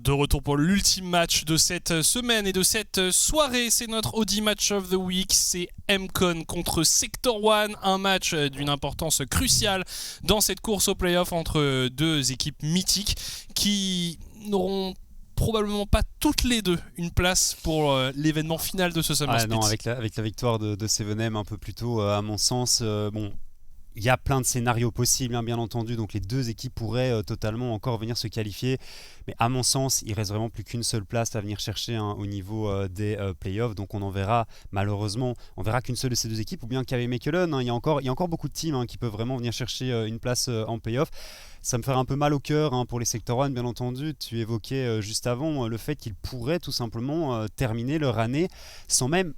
De retour pour l'ultime match de cette semaine et de cette soirée, c'est notre Audi Match of the Week, c'est MCon contre Sector One, un match d'une importance cruciale dans cette course au playoff entre deux équipes mythiques qui n'auront probablement pas toutes les deux une place pour l'événement final de ce Summer Split. Non, avec la victoire de 7M un peu plus tôt, à mon sens, il y a plein de scénarios possibles, bien entendu, donc les deux équipes pourraient totalement encore venir se qualifier, mais à mon sens, il reste vraiment plus qu'une seule place à venir chercher au niveau des playoffs, donc on en verra, malheureusement, on verra qu'une seule de ces deux équipes, ou bien KV Mechelen, il y a encore beaucoup de teams qui peuvent vraiment venir chercher une place en playoff. Ça me ferait un peu mal au cœur pour les Sector One, bien entendu. Tu évoquais juste avant le fait qu'ils pourraient tout simplement terminer leur année sans même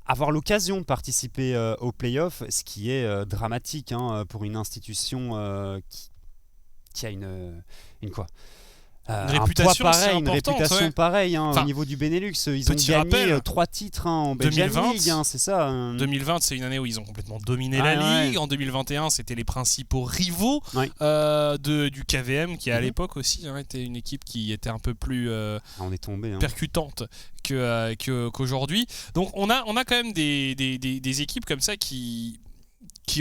avoir l'occasion de participer aux playoffs, ce qui est dramatique pour une institution qui a une quoi réputation, une réputation pareille au niveau du Benelux. Ils ont gagné 3 titres en Belgian League, c'est ça. 2020, c'est une année où ils ont complètement dominé la Ligue. En 2021, c'était les principaux rivaux du KVM, qui à l'époque aussi était une équipe qui était un peu plus percutante qu'aujourd'hui. Donc on a quand même des équipes comme ça qui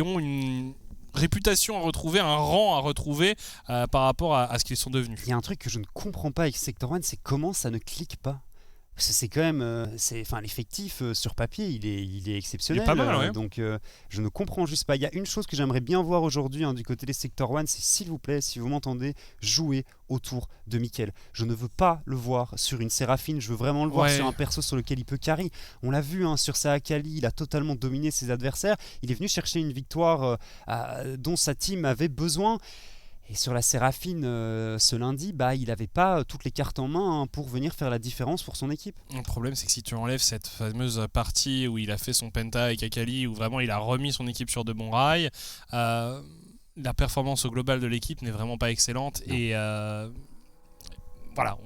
ont une réputation à retrouver, un rang à retrouver par rapport à ce qu'ils sont devenus. Il y a un truc que je ne comprends pas avec Sector One, c'est comment ça ne clique pas. Parce que c'est quand même, l'effectif sur papier, il est exceptionnel. Il est pas mal, donc je ne comprends juste pas. Il y a une chose que j'aimerais bien voir aujourd'hui du côté des Sector One, c'est s'il vous plaît, si vous m'entendez, jouer autour de Mickaël. Je ne veux pas le voir sur une Séraphine, je veux vraiment le voir sur un perso sur lequel il peut carry. On l'a vu sur sa Akali, il a totalement dominé ses adversaires. Il est venu chercher une victoire dont sa team avait besoin. Et sur la Séraphine, ce lundi, il n'avait pas toutes les cartes en main pour venir faire la différence pour son équipe. Le problème, c'est que si tu enlèves cette fameuse partie où il a fait son penta avec Akali, où vraiment il a remis son équipe sur de bons rails, la performance au global de l'équipe n'est vraiment pas excellente. Non. Et voilà,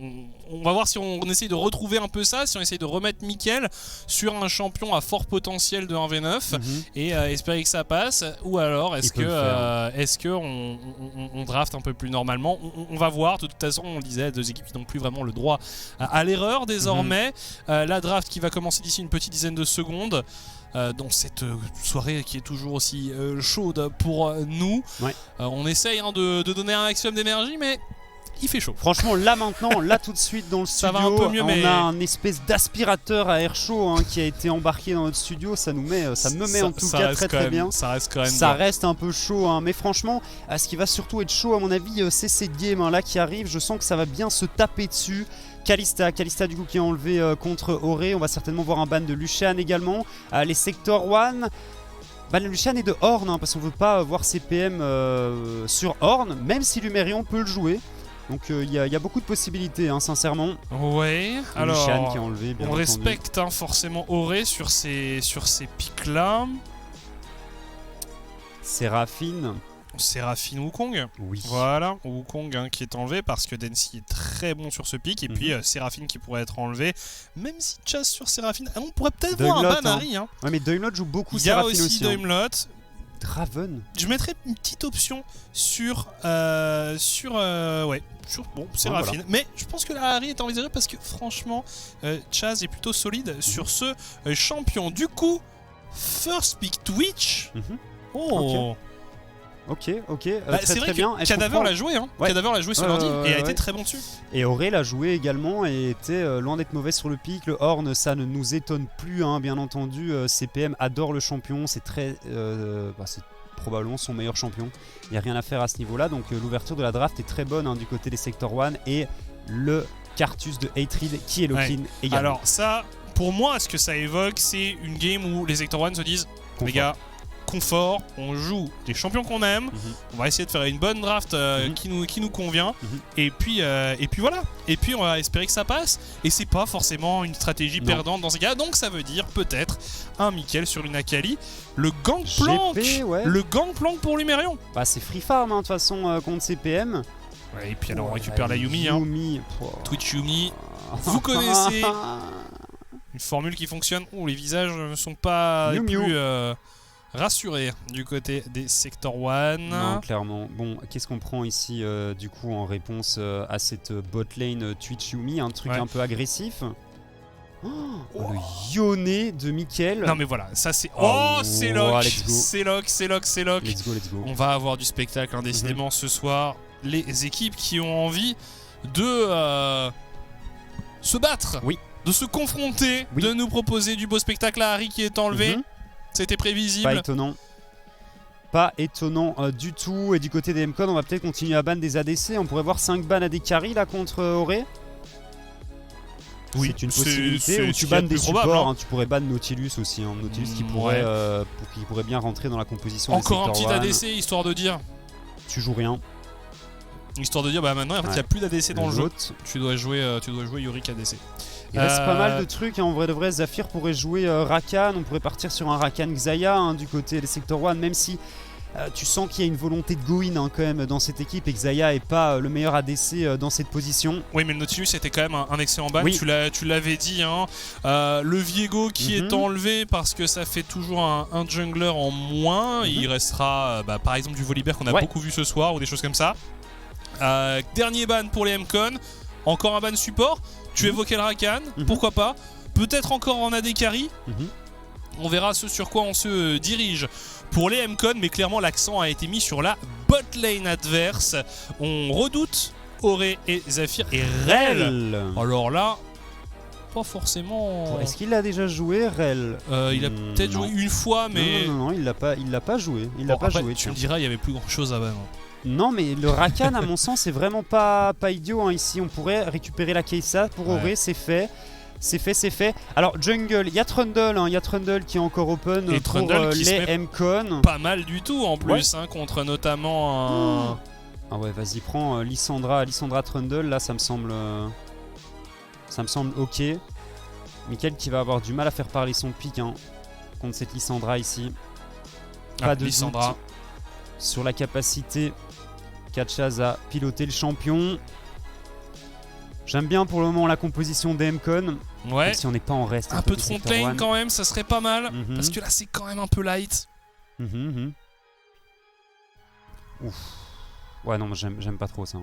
on va voir si on essaye de retrouver un peu ça, si on essaye de remettre Mickaël sur un champion à fort potentiel de 1v9 et espérer que ça passe, ou alors est-ce que on draft un peu plus normalement. On va voir, de toute façon on disait, deux équipes qui n'ont plus vraiment le droit à l'erreur désormais. La draft qui va commencer d'ici une petite dizaine de secondes. Dans cette soirée qui est toujours aussi chaude pour nous. On essaye de donner un maximum d'énergie, mais il fait chaud. Franchement, là maintenant, là tout de suite dans le studio, va un peu mieux, on a un espèce d'aspirateur à air chaud qui a été embarqué dans notre studio. Ça me met en tout cas très bien. Ça reste quand même. Ça reste un peu chaud, mais franchement, ce qui va surtout être chaud à mon avis, c'est cette game là qui arrive. Je sens que ça va bien se taper dessus. Kalista du coup qui est enlevé contre Auré. On va certainement voir un ban de Lucian également. Les Sector One. Lucian est de Horn parce qu'on veut pas voir CPM sur Horn, même si Lumerion peut le jouer. Donc il y a beaucoup de possibilités, sincèrement. Ouais, alors Lucian qui est enlevé, bien on entendu. respecte forcément Auré sur ces pics-là. Séraphine Wukong. Oui. Voilà, Wukong qui est enlevé parce que Densi est très bon sur ce pic. Et puis Séraphine qui pourrait être enlevé. Même si Chas sur Séraphine, on pourrait peut-être voir un ban Harry. Ouais, mais Doimlot joue beaucoup Séraphine aussi. Il y a aussi Doimlot. Draven. Je mettrais une petite option sur Séraphine. Voilà. Mais je pense que la Harry est envisagée parce que franchement, Chaz est plutôt solide sur ce champion. Du coup, first pick Twitch. Ok. C'est vrai bien. Que Cadaver l'a joué, Cadaver l'a joué sur l'ordi et a été très bon dessus. Et Auré l'a joué également et était loin d'être mauvais sur le pic. Le Horn, ça ne nous étonne plus, bien entendu. CPM adore le champion, c'est c'est probablement son meilleur champion. Il n'y a rien à faire à ce niveau-là, donc l'ouverture de la draft est très bonne du côté des Sector One et le Cartus de Hatred qui est lock-in également. Alors ça, pour moi, ce que ça évoque, c'est une game où les Sector One se disent, les gars, confort, on joue des champions qu'on aime, on va essayer de faire une bonne draft qui nous convient, et puis voilà, et puis on va espérer que ça passe, et c'est pas forcément une stratégie perdante dans ces cas, donc ça veut dire peut-être un Mickaël sur une Akali, le gangplank pour Lumerion. C'est free farm de toute façon contre CPM. Ouais, et puis alors on récupère la Yuumi. Twitch Yuumi, vous connaissez une formule qui fonctionne. Les visages ne sont pas les plus rassuré du côté des Sector 1. Non, clairement. Bon, qu'est-ce qu'on prend ici du coup en réponse à cette bot lane Twitch Yumi, un truc un peu agressif. Le Yone de Mickaël. Non mais voilà, ça c'est... Oh, c'est lock, let's go. c'est lock, c'est lock, c'est lock. Let's go. On va avoir du spectacle, décidément, ce soir. Les équipes qui ont envie de se battre, de se confronter, de nous proposer du beau spectacle. À Harry qui est enlevé, c'était prévisible. Pas étonnant du tout. Et du côté des MCON, on va peut-être continuer à ban des ADC. On pourrait voir 5 bans à des carries là contre Auré. Oui, c'est une possibilité. Ou tu bannes des supports, tu pourrais ban Nautilus aussi. Nautilus qui pourrait bien rentrer dans la composition. Encore des un petit ADC, histoire de dire. Tu joues rien. Histoire de dire, bah maintenant, en fait, il n'y a plus d'ADC dans le jeu. Tu dois jouer Yorick ADC. Il reste pas mal de trucs, en vrai de vrai. Zafir pourrait jouer Rakan, on pourrait partir sur un Rakan Xayah du côté des Sector 1, même si tu sens qu'il y a une volonté de go-in quand même dans cette équipe et que Xayah est pas le meilleur ADC dans cette position. Oui, mais le Nautilus était quand même un excellent ban, tu l'avais dit. Le Viego qui est enlevé parce que ça fait toujours un jungler en moins. Il restera par exemple du Volibear qu'on a beaucoup vu ce soir ou des choses comme ça. Dernier ban pour les MCON, encore un ban support. Tu évoquais le Rakan, pourquoi pas. Peut-être encore en AD carry. On verra ce sur quoi on se dirige pour les MCON, mais clairement l'accent a été mis sur la bot lane adverse. On redoute Auré et Zafir et Rel. Alors là, pas forcément... Est-ce qu'il l'a déjà joué, Rel? Il a peut-être joué une fois, mais... Non, il l'a pas joué. Tu me diras, il y avait plus grand chose à ban. Non, mais le Rakan, à mon sens, c'est vraiment pas idiot. Ici, on pourrait récupérer la Kai'Sa pour Auré, c'est fait. C'est fait. Alors, jungle, il y a Trundle, qui est encore open et pour les MCON. Pas mal du tout en plus, contre notamment un... Ah ouais, vas-y, prends Lissandra Trundle. Là, ça me semble ok. Mickaël qui va avoir du mal à faire parler son pick contre cette Lissandra ici. Pas de Lissandra doute sur la capacité Catchaz à piloter le champion. J'aime bien pour le moment la composition des MCON. Même si on n'est pas en reste. Un peu de front lane quand même, ça serait pas mal. Parce que là, c'est quand même un peu light. Ouf. Ouais, non, j'aime pas trop ça.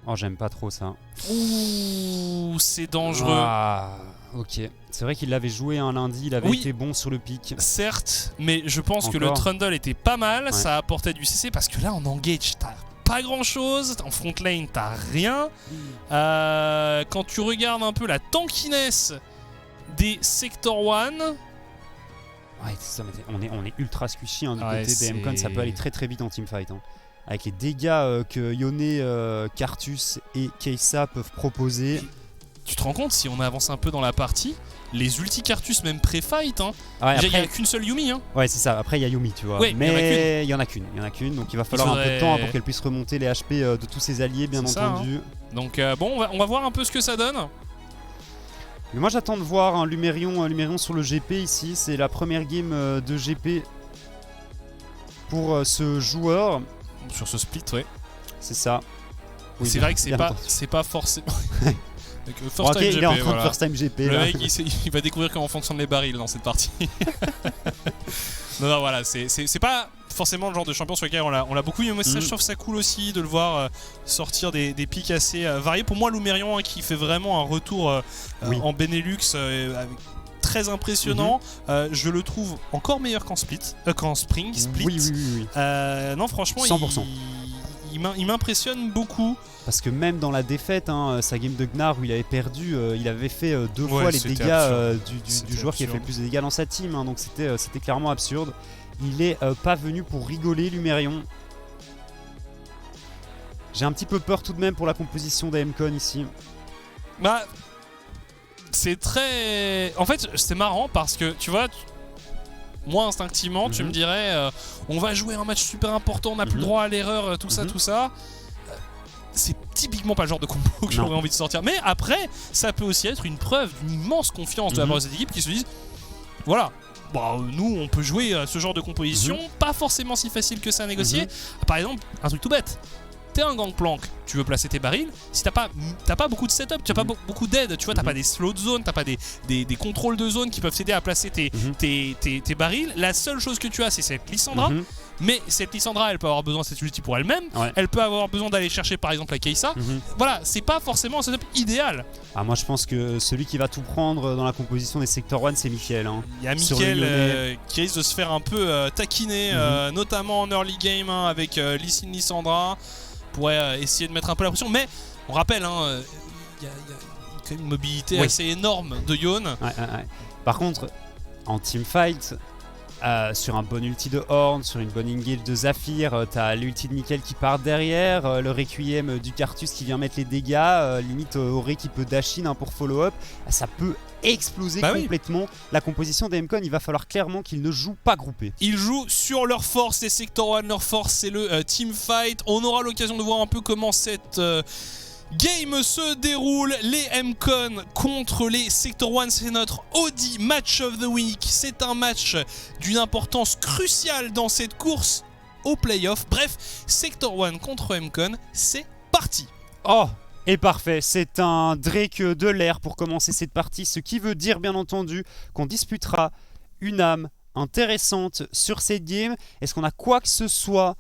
Oh, j'aime pas trop ça. Ouh, c'est dangereux. Ah, ok. C'est vrai qu'il l'avait joué un lundi, il avait été bon sur le pic. Certes, mais je pense que le Trundle était pas mal. Ça apportait du CC parce que là, en engage, t'as pas grand chose. En front lane, t'as rien. Quand tu regardes un peu la tankiness des Sector 1. Ouais, c'est ça, mais on est ultra squishy du côté des MCON. Ça peut aller très très vite en teamfight. Avec les dégâts que Yone, Carthus et Kai'Sa peuvent proposer. Tu te rends compte, si on avance un peu dans la partie, les ulti Carthus même pré-fight, il n'y a qu'une seule Yumi. Ouais, c'est ça, après il y a Yumi, tu vois. Ouais, mais il y en a qu'une, donc il va falloir un peu de temps pour qu'elle puisse remonter les HP de tous ses alliés, bien entendu. Donc bon, on va voir un peu ce que ça donne. Mais moi j'attends de voir Lumérion sur le GP ici, c'est la première game de GP pour ce joueur. Sur ce split, ouais. C'est ça. Oui, c'est vrai que c'est pas forcément... il est en train de first time GP. Le mec, il va découvrir comment fonctionnent les barils dans cette partie. non, voilà, c'est pas forcément le genre de champion sur lequel on l'a beaucoup vu. Moi, ça, je trouve ça cool aussi de le voir sortir des pics assez variés. Pour moi, Lumérion qui fait vraiment un retour en Benelux très impressionnant. Je le trouve encore meilleur qu'en Spring Split. Oui. Non, franchement, 100%. Il m'impressionne beaucoup. Parce que même dans la défaite, sa game de Gnar où il avait perdu, il avait fait 2 fois les dégâts du joueur qui a fait le plus de dégâts dans sa team. Donc c'était clairement absurde. Il est pas venu pour rigoler, Lumérion. J'ai un petit peu peur tout de même pour la composition d'AMCON ici. Bah, c'est très... En fait, c'est marrant parce que, tu vois... Moi, instinctivement, tu me dirais on va jouer un match super important, on n'a plus le droit à l'erreur, tout ça. C'est typiquement pas le genre de combo que j'aurais envie de sortir. Mais après, ça peut aussi être une preuve d'une immense confiance de la part de cette équipe qui se disent voilà, nous, on peut jouer ce genre de composition, pas forcément si facile que ça à négocier. Par exemple, un truc tout bête. t'es un gangplank, tu veux placer tes barils, si t'as pas beaucoup de setup, tu n'as pas beaucoup d'aide, tu vois, t'as pas des slow de zone, t'as pas des contrôles de zone qui peuvent t'aider à placer tes barils. La seule chose que tu as, c'est cette Lissandra. Mais cette Lissandra, elle peut avoir besoin de cette ulti pour elle-même. Elle peut avoir besoin d'aller chercher par exemple la Kai'Sa. Voilà, c'est pas forcément un setup idéal. Ah, moi je pense que celui qui va tout prendre dans la composition des Sector 1, c'est Mickaël. Hein. Il y a Mickaël qui risque de se faire un peu taquiner, notamment en early game avec Lissandra. Pourrait essayer de mettre un peu la pression. Mais on rappelle, il y a quand même une mobilité assez énorme de Yone. Par contre, en teamfight, sur un bon ulti de Horn, sur une bonne engage de Zafir, t'as l'ulti de Mickaël qui part derrière, le Requiem du Cartus qui vient mettre les dégâts, limite Auré qui peut dash in pour follow-up, ça peut exploser complètement la composition des MCON. Il va falloir clairement qu'ils ne jouent pas groupés. Ils jouent sur leur force, les Sector 1, leur force c'est le teamfight. On aura l'occasion de voir un peu comment cette game se déroule. Les MCON contre les Sector 1, c'est notre Audi Match of the Week. C'est un match d'une importance cruciale dans cette course au playoff. Bref, Sector 1 contre MCON, c'est parti. Oh, et parfait, c'est un Drake de l'air pour commencer cette partie, ce qui veut dire bien entendu qu'on disputera une âme intéressante sur cette game. Est-ce qu'on a quoi que ce soit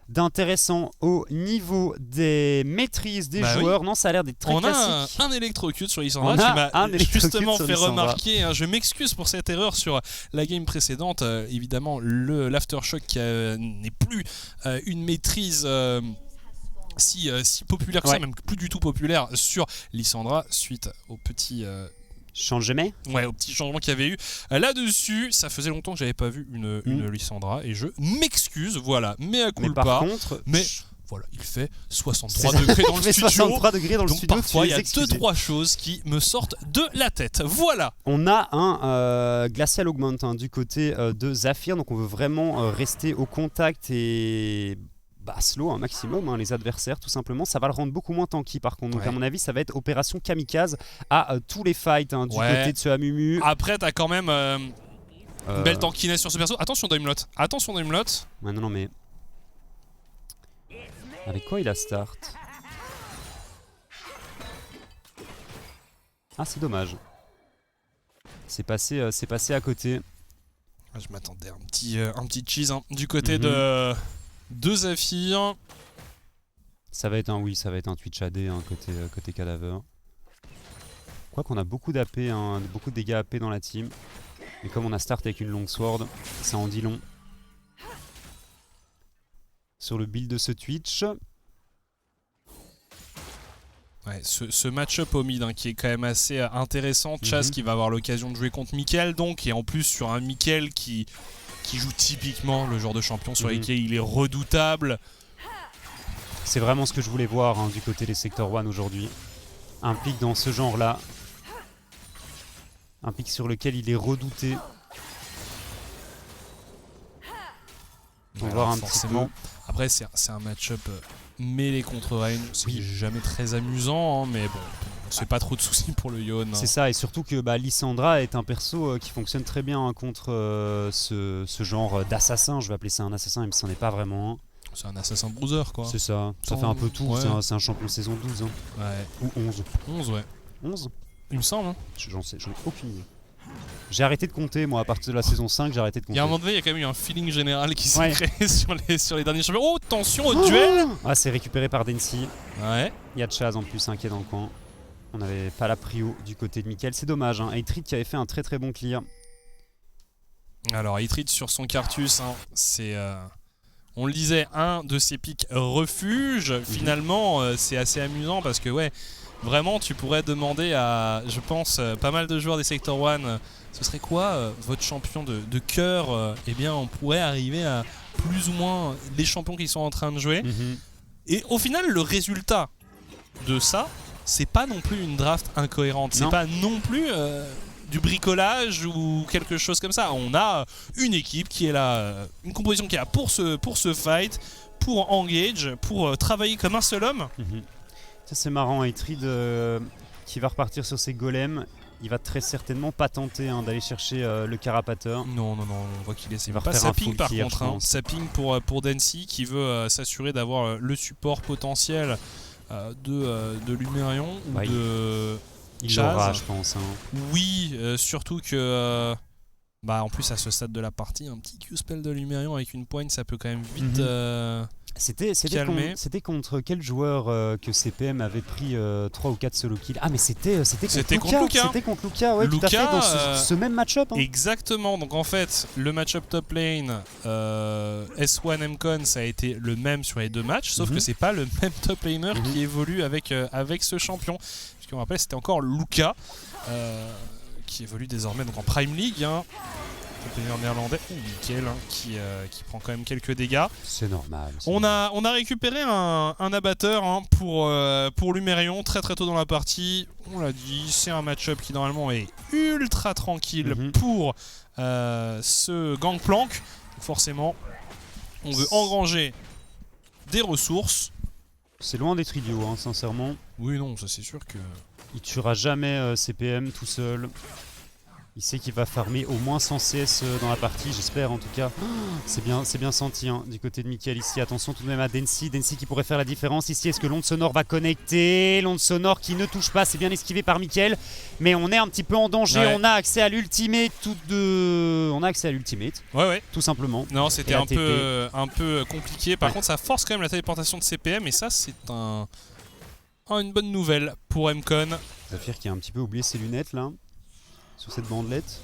d'intéressant au niveau des maîtrises des joueurs? Non, ça a l'air d'être très classique. On a un électrocute sur Lissandra qui m'a justement fait remarquer, je m'excuse pour cette erreur sur la game précédente, évidemment l'Aftershock n'est plus une maîtrise si populaire que ça, même plus du tout populaire sur Lissandra suite au petit changement au petit changement qu'il y avait eu là-dessus. Ça faisait longtemps que j'avais pas vu une Lissandra et je m'excuse, voilà, mais à coup mais par contre voilà, il fait 63 degrés dans le studio. 63 degrés dans le donc studio, parfois il y a 2-3 choses qui me sortent de la tête. Voilà. On a un Glacial Augment du côté de Zafir, donc on veut vraiment rester au contact et slow un maximum les adversaires tout simplement. Ça va le rendre beaucoup moins tanky par contre, donc à mon avis ça va être opération kamikaze à tous les fights du côté de ce Amumu. Après t'as quand même une belle tankiness sur ce perso. Attention Daimlot, ouais, non mais avec quoi il a start? Ah, c'est dommage, c'est passé à côté. Je m'attendais à un petit cheese du côté de Zafir. Ça va être un Twitch AD côté Cadaver. Quoi qu'on a beaucoup d'AP, beaucoup de dégâts AP dans la team. Mais comme on a start avec une longsword, ça en dit long. Sur le build de ce Twitch. Ouais, ce match-up au mid qui est quand même assez intéressant. Chaz qui va avoir l'occasion de jouer contre Mickaël donc, et en plus sur un Mickaël qui joue typiquement le genre de champion sur lequel il est redoutable. C'est vraiment ce que je voulais voir du côté des Sector 1 aujourd'hui. Un pick dans ce genre-là. Un pick sur lequel il est redouté. On va voir un petit peu. Après, c'est un match-up mêlé contre Rain. C'est jamais très amusant, mais bon, c'est pas trop de soucis pour le Yone. C'est ça, et surtout que Lissandra est un perso qui fonctionne très bien contre ce genre d'assassin. Je vais appeler ça un assassin, même si c'en est pas vraiment un. C'est un assassin bruiser, quoi. C'est ça, ça fait un peu tout. C'est un champion saison 12. Ou 11. 11, ouais. 11 il me semble. J'en ai aucune idée. J'ai arrêté de compter, moi, à partir de la saison 5, j'ai arrêté de compter. Il y a un moment donné, il y a quand même eu un feeling général qui s'est créé sur les derniers champions. Oh, attention au duel. Ah, c'est récupéré par Densi. Ouais. Il y a Chaz en plus qui est dans le coin. On n'avait pas la prio du côté de Mickaël. C'est dommage. Eitrid qui avait fait un très très bon clear. Alors, Eitrid sur son Cartus, c'est... on le disait, un de ses pics refuge. Finalement, c'est assez amusant parce que, vraiment, tu pourrais demander à, je pense, pas mal de joueurs des Sector 1, ce serait quoi votre champion de cœur? Eh bien, on pourrait arriver à plus ou moins les champions qui sont en train de jouer. Et au final, le résultat de ça, c'est pas non plus une draft incohérente. C'est pas non plus du bricolage ou quelque chose comme ça. On a une équipe qui est là, une composition qui est là pour ce fight, pour engage, pour travailler comme un seul homme. Ça c'est marrant, Eitrid qui va repartir sur ses golems. il va très certainement pas tenter d'aller chercher le carapateur. Non, on voit qu'il essaie. Il va Pas refaire un Saping full par clear, contre, je pense. Saping pour Dancy qui veut s'assurer d'avoir le support potentiel de Lumérion ou Ouais, de Il Chaz. l'aura, je pense. Oui, surtout que en plus à ce stade de la partie, un petit Q-spell de Lumérion avec une poigne, ça peut quand même vite C'était calmer. contre quel joueur que CPM avait pris 3 ou 4 solo kills? Ah mais c'était contre Lucas. C'était contre Lucas, ouais, tout à fait, Lucas, dans ce même match-up. Exactement, donc en fait le match-up top lane S1 Mcon ça a été le même sur les deux matchs, sauf que c'est pas le même top laner qui évolue avec ce champion. Puisqu'on rappelle c'était encore Lucas qui évolue désormais donc en Prime League, top laner néerlandais, Mikkel qui prend quand même quelques dégâts. C'est normal. On a récupéré un abatteur pour Lumérion très très tôt dans la partie. On l'a dit, c'est un match-up qui normalement est ultra tranquille pour ce Gangplank. Forcément, on veut engranger des ressources. C'est loin d'être idiot, sincèrement. Oui, non, ça c'est sûr que... Il tuera jamais CPM tout seul. Il sait qu'il va farmer au moins 100 CS dans la partie, j'espère en tout cas. C'est bien senti du côté de Mikkel ici. Attention tout de même à Dancy qui pourrait faire la différence ici. Est-ce que l'onde sonore va connecter? L'onde sonore qui ne touche pas, c'est bien esquivé par Mikkel. Mais on est un petit peu en danger, ouais. On a accès à l'ultimate Ouais. tout simplement. Non, c'était un peu compliqué. Par contre, ça force quand même la téléportation de CPM et ça, c'est une bonne nouvelle pour Mcon. Zafir qui a un petit peu oublié ses lunettes là. Sur cette bandelette.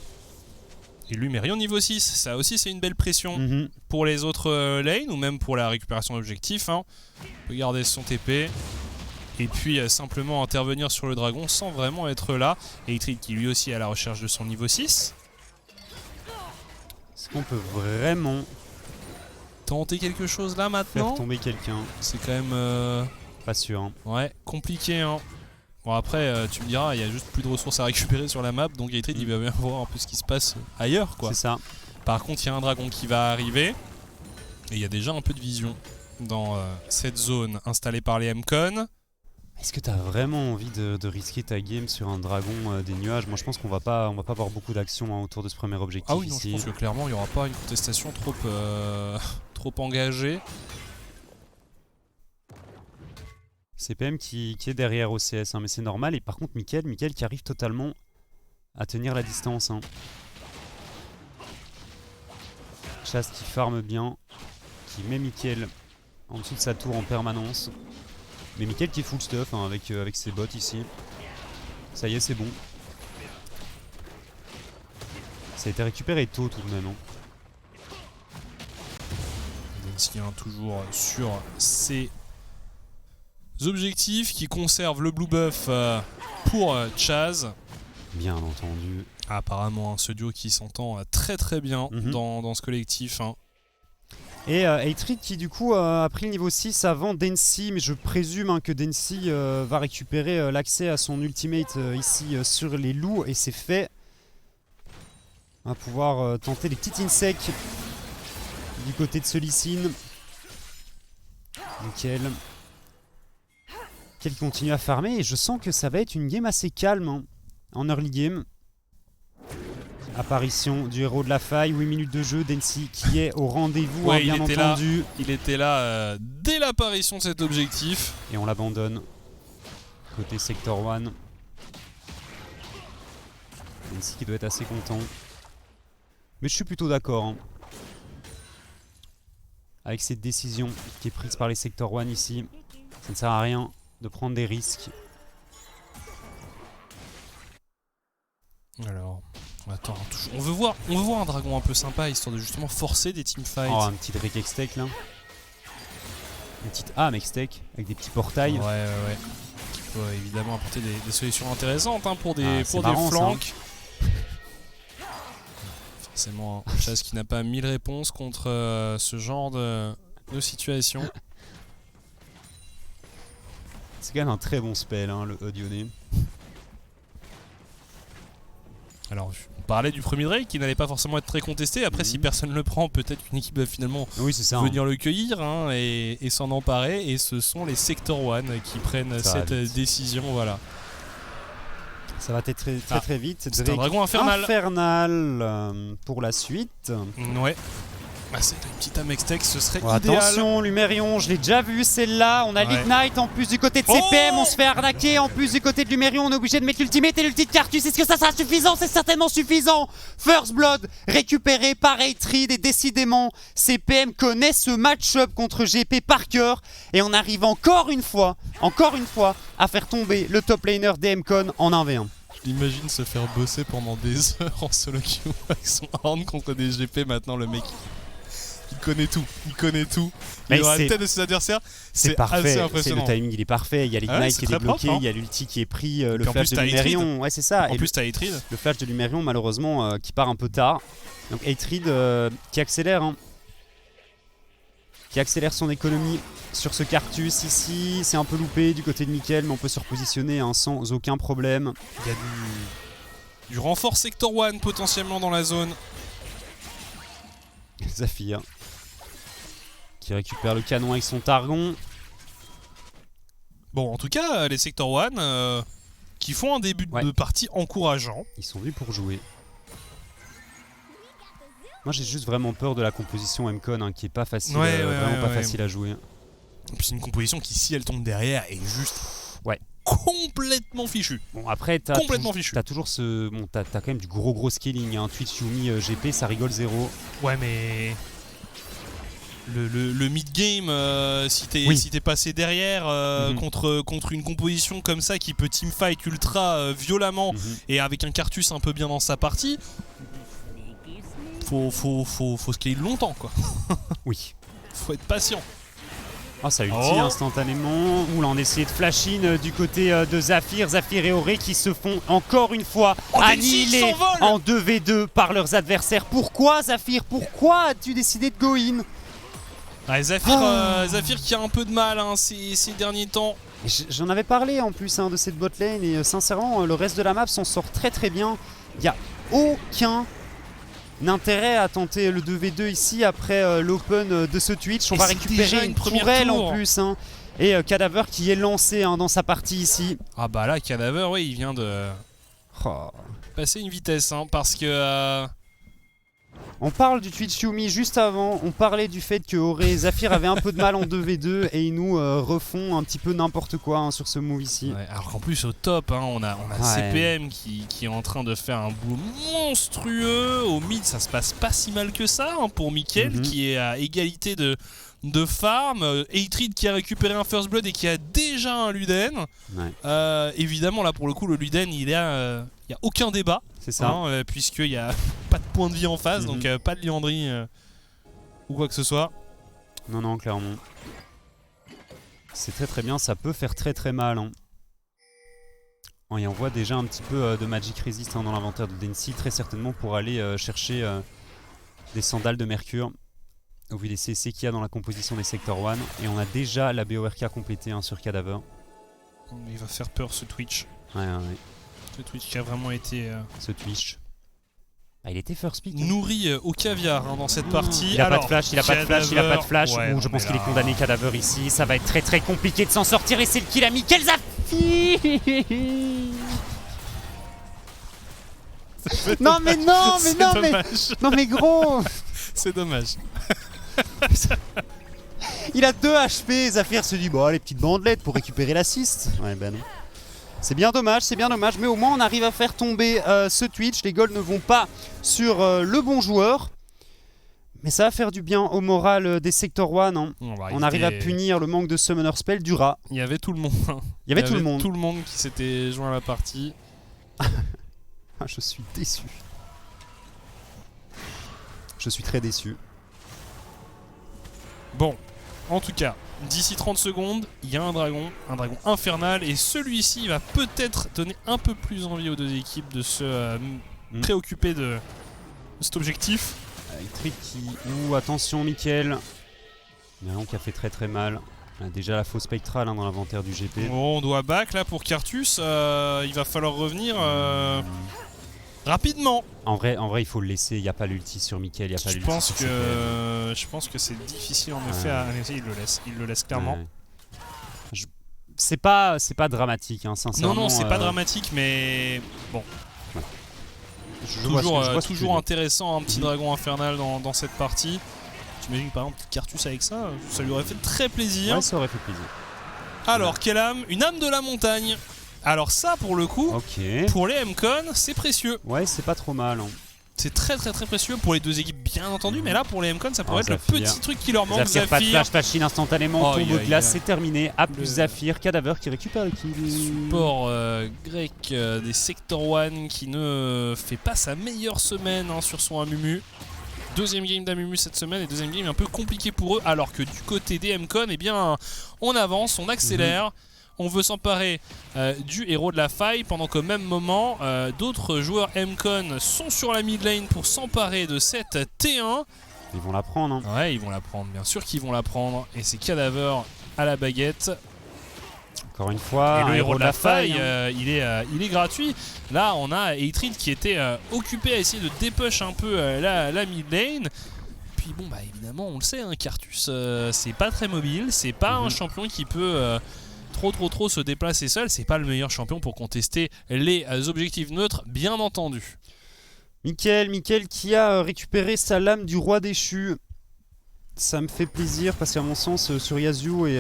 Et Lumérion niveau 6, ça aussi c'est une belle pression pour les autres lanes ou même pour la récupération d'objectifs. On peut garder son TP et puis simplement intervenir sur le dragon sans vraiment être là. Et Eitrid qui lui aussi est à la recherche de son niveau 6. Est-ce qu'on peut vraiment tenter quelque chose là maintenant? Faire tomber quelqu'un? C'est quand même... pas sûr. Ouais, compliqué. Bon après tu me diras il y a juste plus de ressources à récupérer sur la map donc Eitrid il va bien voir un peu ce qui se passe ailleurs quoi. C'est ça. Par contre il y a un dragon qui va arriver et il y a déjà un peu de vision dans cette zone installée par les Mcon. Est-ce que tu as vraiment envie de risquer ta game sur un dragon des nuages? Moi je pense qu'on va pas avoir beaucoup d'action autour de ce premier objectif. Ah oui non ici. Je pense que clairement il n'y aura pas une contestation trop engagée. CPM qui est derrière OCS, mais c'est normal. Et par contre, Mikkel qui arrive totalement à tenir la distance. Chaz qui farme bien, qui met Mikkel en dessous de sa tour en permanence. Mais Mikkel qui est full stuff avec ses bots ici. Ça y est, c'est bon. Ça a été récupéré tôt tout de même. Dancy toujours sur ses objectifs qui conservent le blue buff pour Chaz. Bien entendu. Apparemment ce duo qui s'entend très très bien dans ce collectif. Et Eitrid qui du coup a pris le niveau 6 avant Dancy, mais je présume que Dancy va récupérer l'accès à son ultimate ici sur les loups et c'est fait. On va pouvoir tenter les petits insects du côté de Solicine. Nickel. Qui continue à farmer et je sens que ça va être une game assez calme en early game. Apparition du héros de la faille, 8 minutes de jeu, Dancy qui est au rendez-vous, bien entendu. Il était là dès l'apparition de cet objectif. Et on l'abandonne. Côté Sector 1. Dancy qui doit être assez content. Mais je suis plutôt d'accord. Avec cette décision qui est prise par les Sector 1 ici. Ça ne sert à rien de prendre des risques. Alors, attends, on veut voir un dragon un peu sympa histoire de justement forcer des teamfights. Oh, un petit Drake Extech là. Une petite âme Extech avec des petits portails. Ouais. Qui peut évidemment apporter des solutions intéressantes pour des marrant, flanks. Forcément, un Chaz qui n'a pas 1000 réponses contre ce genre de situation. C'est quand même un très bon spell, le Odioné. Alors, on parlait du premier Drake qui n'allait pas forcément être très contesté. Après, si personne ne le prend, peut-être qu'une équipe va finalement venir le cueillir et s'en emparer. Et ce sont les Sector 1 qui prennent cette décision. Voilà. Ça va être très vite. C'est un dragon infernal. Pour la suite. Ouais. Ah, c'est une petite Amextech, ce serait idéal. Attention, Lumérion, je l'ai déjà vu celle-là. On a l'Ignite en plus du côté de CPM, on se fait arnaquer. En plus du côté de Lumérion, on est obligé de mettre l'ultimate et l'ulti de Cartus. Est-ce que ça sera suffisant? C'est certainement suffisant. First Blood récupéré par Hatred et décidément, CPM connaît ce match-up contre GP par cœur. Et on arrive encore une fois, à faire tomber le top laner DMCon en 1v1. Je l'imagine se faire bosser pendant des heures en solo queue avec son horn contre des GP. Maintenant, le mec, il connaît tout. Il aura la tête de ses adversaires. C'est parfait. Le timing, il est parfait. Il y a l'Ignite qui est débloqué, il y a l'ulti qui est pris, le flash de Lumérion. Ouais, c'est ça. En plus, t'as Hatred. Le flash de Lumérion, malheureusement, qui part un peu tard. Donc Hatred qui accélère. Qui accélère son économie sur ce Cartus ici. C'est un peu loupé du côté de Mickaël, mais on peut se repositionner sans aucun problème. Il y a du renfort Sector 1 potentiellement dans la zone. Zafir qui récupère le canon avec son Targon. Bon, en tout cas, les Sector 1 qui font un début de partie encourageant. Ils sont venus pour jouer. Moi j'ai juste vraiment peur de la composition MCon qui est pas facile, pas facile à jouer. Et puis c'est une composition qui, si elle tombe derrière, est juste complètement fichue. Bon, après t'as toujours ce... Bon, t'as quand même du gros scaling, Twitch Yumi GP ça rigole zéro. Ouais mais... Le mid-game, si t'es passé derrière contre une composition comme ça qui peut teamfight ultra violemment et avec un Cartus un peu bien dans sa partie, faut scaler longtemps quoi. Oui. Faut être patient. Oh, ça ulti instantanément. Oula, on essaie de flash in du côté de Zafir. Zafir et Auré qui se font encore une fois annihilés en 2v2 par leurs adversaires. Pourquoi Zafir? Pourquoi as-tu décidé de go in? Zafir qui a un peu de mal ces derniers temps. J'en avais parlé en plus de cette botlane et sincèrement le reste de la map s'en sort très bien. Il n'y a aucun intérêt à tenter le 2v2 ici après l'open de ce Twitch. On va récupérer une tourelle en plus. Et Cadaver qui est lancé dans sa partie ici. Ah bah là Cadaver il vient de passer une vitesse parce que... On parle du Twitch Yumi juste avant, on parlait du fait que Auré et Zafir avaient un peu de mal en 2v2 et ils nous refont un petit peu n'importe quoi sur ce move ici. Ouais, alors qu'en plus au top, on a CPM qui est en train de faire un boulot monstrueux. Au mid ça se passe pas si mal que ça pour Mickaël qui est à égalité de farm. Hatred qui a récupéré un First Blood et qui a déjà un Luden. Évidemment là pour le coup le Luden il y a aucun débat. C'est ça. Puisqu'il n'y a pas de point de vie en face, donc pas de liandry ou quoi que ce soit. Non, clairement. C'est très bien, ça peut faire très mal. Et on voit déjà un petit peu de Magic Resist dans l'inventaire de Densi, très certainement pour aller chercher des sandales de Mercure. Au vu des CC qu'il y a dans la composition des Sector 1. Et on a déjà la BORK complétée sur Cadaver. Il va faire peur ce Twitch. Ouais. Ce Twitch qui a vraiment été... Ce Twitch. Il était first pick. Nourri au caviar dans cette partie. Il a pas de flash, il a pas de flash. Je pense qu'il est condamné Cadaver ici. Ça va être très compliqué de s'en sortir et c'est le kill à Mickaël Zafir. Non mais gros. C'est dommage. Il a 2 HP, Zafir se dit bon les petites bandelettes pour récupérer l'assist. Ouais bah non. C'est bien dommage, mais au moins on arrive à faire tomber ce Twitch. Les golds ne vont pas sur le bon joueur. Mais ça va faire du bien au moral des Sector 1. On arrive à punir le manque de Summoner Spell du rat. Il y avait tout le monde. Il y avait tout le monde qui s'était joint à la partie. Je suis déçu. Je suis très déçu. Bon, en tout cas, d'ici 30 secondes, il y a un dragon infernal, et celui-ci va peut-être donner un peu plus envie aux deux équipes de se préoccuper de cet objectif. Hatred qui... attention Mickaël. Mérion qui a fait très mal. Déjà la fausse spectrale dans l'inventaire du GP. Bon, on doit back là pour Cartus, il va falloir revenir rapidement. En vrai, il faut le laisser, il n'y a pas l'ulti sur Mickaël, il n'y a pas l'ulti sur je pense que c'est difficile en effet à... Il le laisse clairement. c'est pas dramatique, hein, sincèrement. Non, c'est pas dramatique, mais bon. Je vois ce que tu Toujours dis. intéressant, un petit dragon infernal dans cette partie. J'imagine par exemple Cartus avec ça lui aurait fait très plaisir. Ouais, ça aurait fait plaisir. Alors, quelle âme? Une âme de la montagne. Alors ça, pour le coup, pour les MCon, c'est précieux. Ouais, c'est pas trop mal. Hein. C'est très précieux pour les deux équipes, bien entendu. Mais là, pour les MCon, ça pourrait être Zafir. le petit truc qui leur manque. Zafir, pas de flash, machine instantanément, tombe de glace, c'est terminé. A plus Le- Zafir, Cadaver qui récupère le kill. Support grec des Sector 1 qui ne fait pas sa meilleure semaine sur son Amumu. Deuxième game d'Amumu cette semaine et deuxième game un peu compliqué pour eux, alors que du côté des MCon, eh bien, on avance, on accélère. On veut s'emparer du héros de la faille, pendant qu'au même moment, d'autres joueurs MCon sont sur la mid lane pour s'emparer de cette T1. Ils vont la prendre. Hein. Ouais, ils vont la prendre, bien sûr qu'ils vont la prendre. Et c'est Cadaver à la baguette. Encore une fois, et le héros de la faille, hein. il est gratuit. Là, on a Eitrid qui était occupé à essayer de dépush un peu la mid lane. Puis bon, bah évidemment, on le sait, hein, Cartus, c'est pas très mobile. C'est pas un champion qui peut trop se déplacer seul. C'est pas le meilleur champion pour contester les objectifs neutres, bien entendu. Mickaël qui a récupéré sa lame du roi déchu. Ça me fait plaisir parce qu'à mon sens, sur Yasuo et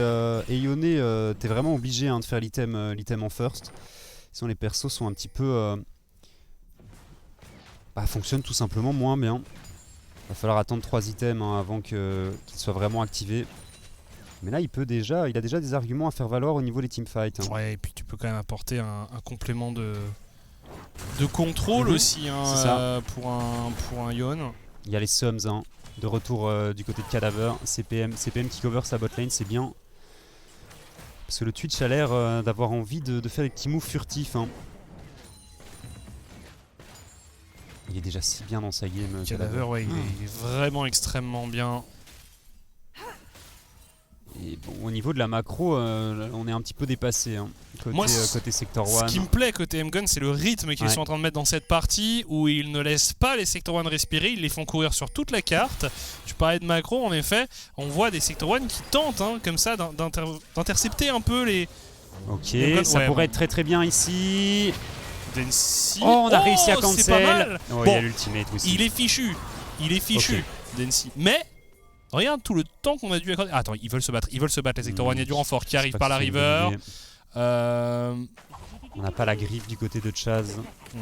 Yone, t'es vraiment obligé de faire l'item en first. Sinon les persos sont un petit peu... fonctionnent tout simplement moins bien. Va falloir attendre 3 items avant qu'ils soient vraiment activés. Mais là il a déjà des arguments à faire valoir au niveau des teamfights. Hein. Ouais, et puis tu peux quand même apporter un complément de contrôle aussi pour un Yone. Il y a les sums de retour du côté de Cadaver. CPM qui cover sa botlane, c'est bien. Parce que le Twitch a l'air d'avoir envie de faire des petits moves furtifs. Hein. Il est déjà si bien dans sa game. Cadaver, ouais, il est vraiment extrêmement bien. Et bon, au niveau de la macro, on est un petit peu dépassé. Hein, côté Sector 1. Ce qui me plaît côté MCon, c'est le rythme qu'ils sont en train de mettre dans cette partie où ils ne laissent pas les Sector 1 respirer, ils les font courir sur toute la carte. Tu parlais de macro, en effet, on voit des Sector 1 qui tentent comme ça d'intercepter un peu les... Ok, ça pourrait être très bien ici. Densi. Oh, on a réussi à cancel. C'est pas mal. Oh, bon, il y a l'ultimate aussi. Il est fichu, Densi. Mais... regarde tout le temps qu'on a dû accorder. Attends, ils veulent se battre les Sector 1. Il y a du renfort qui arrive par la river. On n'a pas la griffe du côté de Chaz.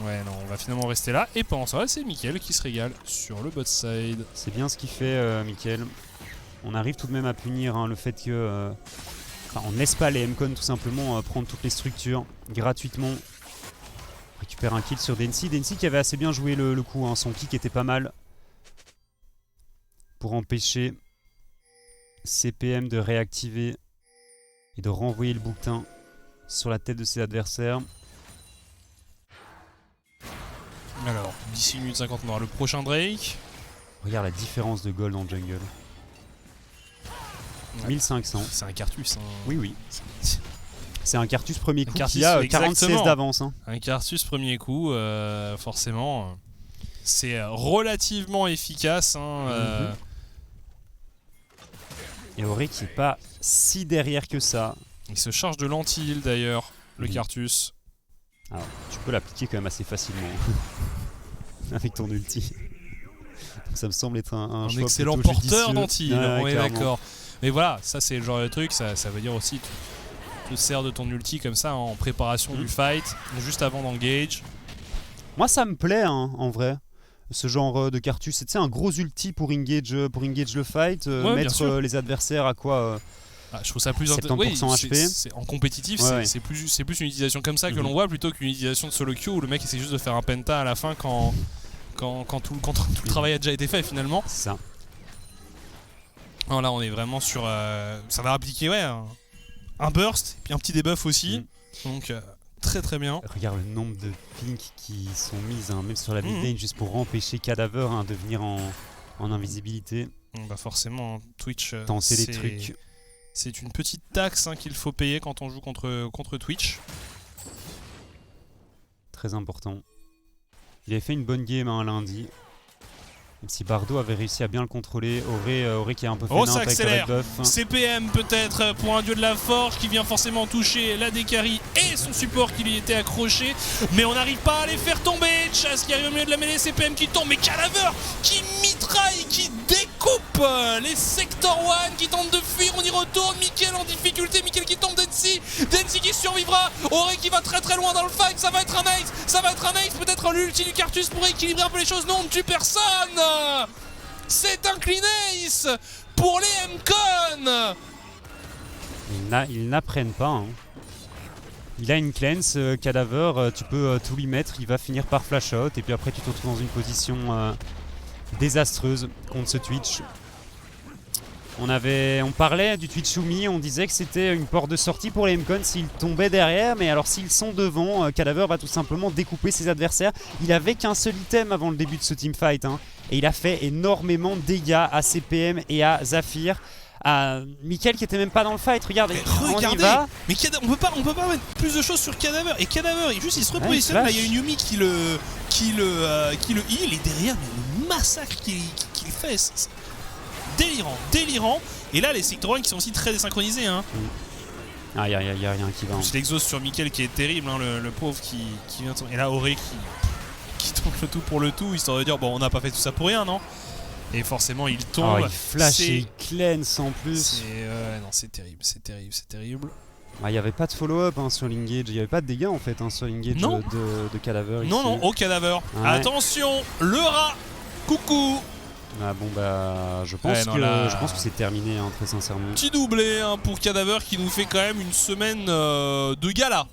Ouais, non, on va finalement rester là. Et pendant ça, c'est Mickaël qui se régale sur le bot side. C'est bien ce qu'il fait, Mickaël. On arrive tout de même à punir le fait que... on ne laisse pas les MCon tout simplement prendre toutes les structures gratuitement. On récupère un kill sur Densi. Densi qui avait assez bien joué le coup. Son kick était pas mal. Pour empêcher CPM de réactiver et de renvoyer le bouquetin sur la tête de ses adversaires. Alors, 16 minutes 50 noirs, le prochain Drake. Regarde la différence de gold en jungle. Ouais. 1500. C'est un Cartus. Oui. C'est un Cartus premier coup Cartus, qui a 46 d'avance. Un Cartus premier coup, forcément. C'est relativement efficace. Et Auric qui n'est pas si derrière que ça. Il se charge de l'anti-heal d'ailleurs, le Cartus. Alors, tu peux l'appliquer quand même assez facilement avec ton ulti. Donc ça me semble être un choix excellent plutôt porteur judicieux. d'anti-heal, on est d'accord. Mais voilà, ça c'est le genre de truc, ça veut dire aussi tu te sers de ton ulti comme ça en préparation du fight, juste avant d'engage. Moi ça me plaît en vrai. Ce genre de Cartus, c'est un gros ulti pour engage le fight, mettre les adversaires à quoi je trouve ça plus 70% HP. En compétitif, c'est plus une utilisation comme ça que l'on voit plutôt qu'une utilisation de solo queue où le mec essaie juste de faire un penta à la fin quand tout le travail a déjà été fait finalement. C'est ça. Alors là on est vraiment sur... ça va appliquer un burst, puis un petit debuff aussi. Donc très bien. Regarde le nombre de pinks qui sont mises, même sur la mid lane, juste pour empêcher Cadaver de venir en invisibilité. Bah forcément, Twitch, tenter des trucs. C'est une petite taxe qu'il faut payer quand on joue contre Twitch. Très important. Il avait fait une bonne game lundi. Même si Bardo avait réussi à bien le contrôler, Auré qui a un peu fait Oh, nimp ça avec le accélère. red buff. CPM peut-être pour un dieu de la forge qui vient forcément toucher la Dekari et son support qui lui était accroché. Mais on n'arrive pas à les faire tomber. Chas qui arrive au milieu de la mêlée, CPM qui tombe. Mais Cadaver qui mitraille, qui découpe les Sector One qui tentent de fuir. On y retourne. Mickaël en difficulté. Mickaël qui tombe. Densi qui survivra. Auré qui va très très loin dans le fight. Ça va être un ace. Ça va être un ace. Peut-être l'ulti du Cartus pour équilibrer un peu les choses. Non, on ne tue personne. C'est un clean ace pour les M-Con. Ils n'apprennent pas. Hein. Il a une cleanse, Cadaver, tu peux tout lui mettre, il va finir par flash out et puis après tu te retrouves dans une position désastreuse contre ce Twitch. On parlait du Twitch Shumi, on disait que c'était une porte de sortie pour les M-Con s'ils tombaient derrière, mais alors s'ils sont devant, Cadaver va tout simplement découper ses adversaires. Il avait qu'un seul item avant le début de ce teamfight, hein, et il a fait énormément de dégâts à CPM et à Zafir. À Mickaël qui était même pas dans le fight, regardez, on y va. Mais on peut pas mettre plus de choses sur Cadaver. Et Cadaver, il se repositionne, là il y a une Yumi qui le heal, et derrière mais le massacre qu'il fait, c'est délirant. Et là les Sector One qui sont aussi très désynchronisés. Hein. Ah, y a rien qui va. C'est l'exhaust sur Mickaël qui est terrible, hein, le pauvre qui vient de... Et là Auré qui tente le tout pour le tout, histoire de dire bon on n'a pas fait tout ça pour rien, non? Et forcément il tombe. Oh, il flash et il cleanse en plus. Non, c'est terrible. Il n'y avait pas de follow-up hein, sur l'engage, il n'y avait pas de dégâts en fait hein, sur l'engage de Cadaver ici. Non, au Cadaver. Ouais. Attention, le rat. Coucou. Ah bon bah je pense que c'est terminé hein, très sincèrement. Petit doublé hein, pour Cadaver qui nous fait quand même une semaine de gala.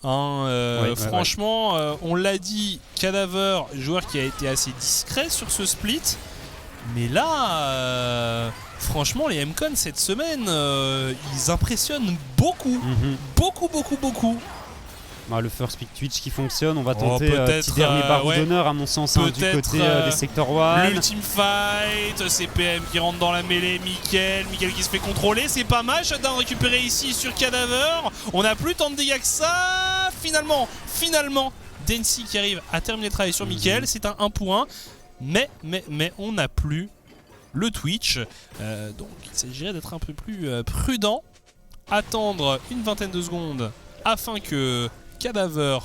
Hein, franchement, on l'a dit, Cadaver, joueur qui a été assez discret sur ce split. Mais là, franchement, les M-Con cette semaine, ils impressionnent beaucoup. Beaucoup. Bah, le first pick Twitch qui fonctionne, on va tenter petit dernier barreau d'honneur à mon sens hein, du côté des Sector One. L'ultime fight, CPM qui rentre dans la mêlée, Mickaël qui se fait contrôler, c'est pas mal, Shutdown récupéré ici sur Cadaver, on n'a plus tant de dégâts que ça, finalement, Densi qui arrive à terminer le travail sur Mickaël, c'est un 1 pour 1, mais on n'a plus le Twitch, donc il s'agirait d'être un peu plus prudent, attendre une vingtaine de secondes afin que Cadaver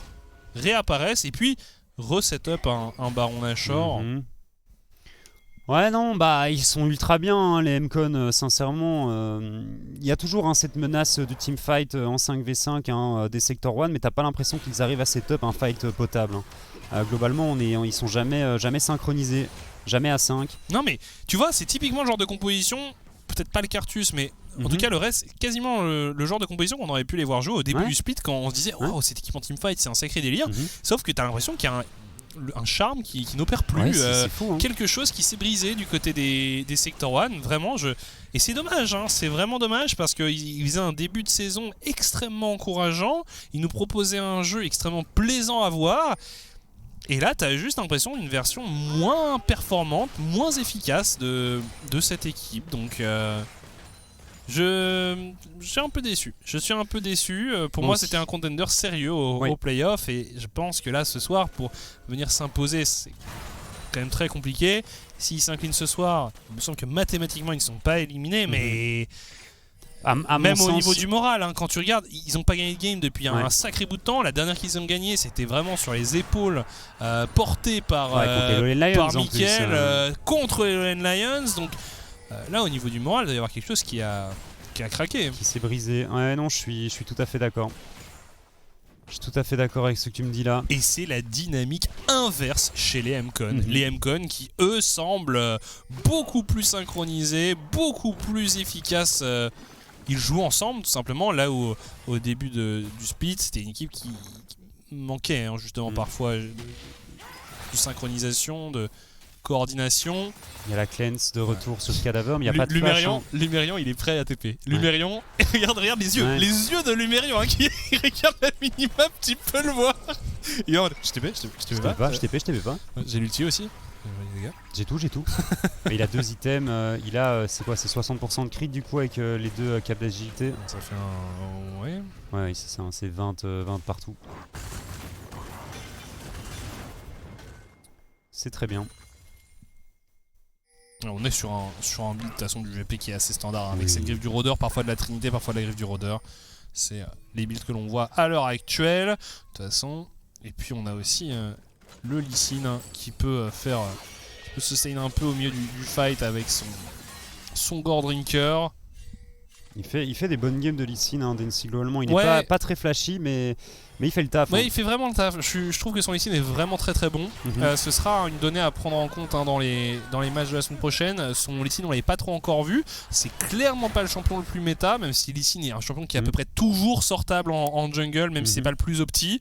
réapparaisse et puis reset-up un Baron Nashor. Ouais non bah ils sont ultra bien hein, les M-Con sincèrement il y a toujours hein, cette menace du teamfight en 5v5 hein, des Sector One mais t'as pas l'impression qu'ils arrivent à set-up un fight potable hein. Globalement ils sont jamais synchronisés, jamais à 5. Non mais tu vois c'est typiquement le genre de composition, peut-être pas le Cartus mais en tout cas le reste c'est quasiment le genre de composition qu'on aurait pu les voir jouer au début du split quand on se disait oh cette équipe en teamfight c'est un sacré délire, sauf que t'as l'impression qu'il y a un charme qui n'opère plus, c'est fou, hein. Quelque chose qui s'est brisé du côté des Sector One, vraiment et c'est dommage, hein, c'est vraiment dommage parce qu'ils faisaient un début de saison extrêmement encourageant, ils nous proposaient un jeu extrêmement plaisant à voir. Et là, tu as juste l'impression d'une version moins performante, moins efficace de cette équipe. Donc, je suis un peu déçu. Pour moi, c'était un contender sérieux au playoff. Et je pense que là, ce soir, pour venir s'imposer, c'est quand même très compliqué. S'ils s'inclinent ce soir, il me semble que mathématiquement, ils ne sont pas éliminés. Mais même au niveau du moral, hein, quand tu regardes, ils n'ont pas gagné de game depuis un sacré bout de temps. La dernière qu'ils ont gagné, c'était vraiment sur les épaules portées par Mickaël contre les Lowland Lions. Donc là, au niveau du moral, il doit y avoir quelque chose qui a craqué. Qui s'est brisé. Ouais, non, je suis tout à fait d'accord. Je suis tout à fait d'accord avec ce que tu me dis là. Et c'est la dynamique inverse chez les M-Con. Les M-Con qui, eux, semblent beaucoup plus synchronisés, beaucoup plus efficaces. Ils jouent ensemble, tout simplement. Là où, au début du split, c'était une équipe qui manquait, hein, justement, parfois de synchronisation, de coordination. Il y a la cleanse de retour sur le Cadaver, mais il n'y a pas de flash. Lumérion, il est prêt à TP. Lumérion, regarde les yeux. Les yeux de Lumérion hein, qui regarde la minimap, tu peux le voir. Et regarde, je TP pas. J'ai l'ulti aussi. J'ai tout. Il a 2 items, il a c'est 60% de crit du coup avec les 2 câbles d'agilité. Ça fait un... Ouais, c'est ça, c'est 20 partout. C'est très bien. On est sur un build de toute façon du GP qui est assez standard, avec Oui. cette griffe du rôdeur, parfois de la Trinité, parfois de la griffe du rôdeur. C'est les builds que l'on voit à l'heure actuelle, de toute façon. Et puis on a aussi le Lee Sin qui peut qui peut sustain un peu au milieu du fight avec son Gore Drinker. Il fait des bonnes games de Lee Sin, hein, Densi, globalement. Il n'est Ouais. pas très flashy, mais il fait le taf. Ouais, hein. il fait vraiment le taf. Je trouve que son Lee Sin est vraiment très très bon. Mhm. Ce sera une donnée à prendre en compte dans les matchs de la semaine prochaine. Son Lee Sin, on l'avait pas trop encore vu. C'est clairement pas le champion le plus méta, même si Lee Sin est un champion qui est à peu près toujours sortable en jungle, même si c'est pas le plus opti.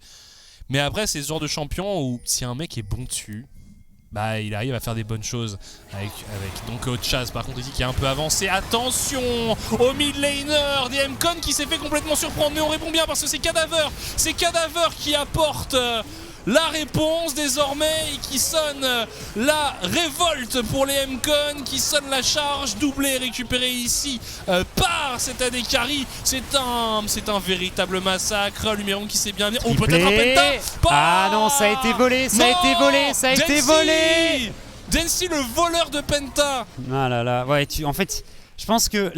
Mais après, c'est ce genre de champion où si un mec est bon dessus, bah il arrive à faire des bonnes choses avec donc Chaz par contre ici qui est un peu avancé. Attention au mid laner des MCon qui s'est fait complètement surprendre, mais on répond bien parce que c'est Cadaver qui apporte la réponse désormais et qui sonne la révolte pour les MCon, qui sonne la charge doublée et récupérée ici par cet AD Carry. C'est un véritable massacre. Luméron qui s'est bien dit. Oh, peut-être un penta. Ah non, ça a été volé, ça a été volé. Densi, le voleur de penta. Ah là là, ouais, en fait, je pense que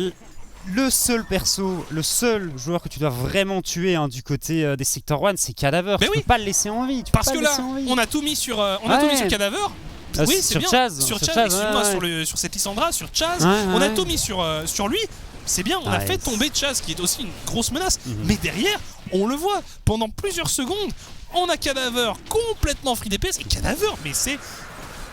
le seul joueur que tu dois vraiment tuer du côté des Sector 1, c'est Cadaver. Mais tu peux pas le laisser en vie. Parce que là, on a tout mis sur Cadaver. Oui, c'est bien. Chaz, sur Chaz, Chaz, excuse-moi, sur cette Lissandra, sur Chaz, on a tout mis sur lui. C'est bien, on a fait tomber Chaz, qui est aussi une grosse menace. Mais derrière, on le voit, pendant plusieurs secondes, on a Cadaver complètement free DPS. Et Cadaver, mais c'est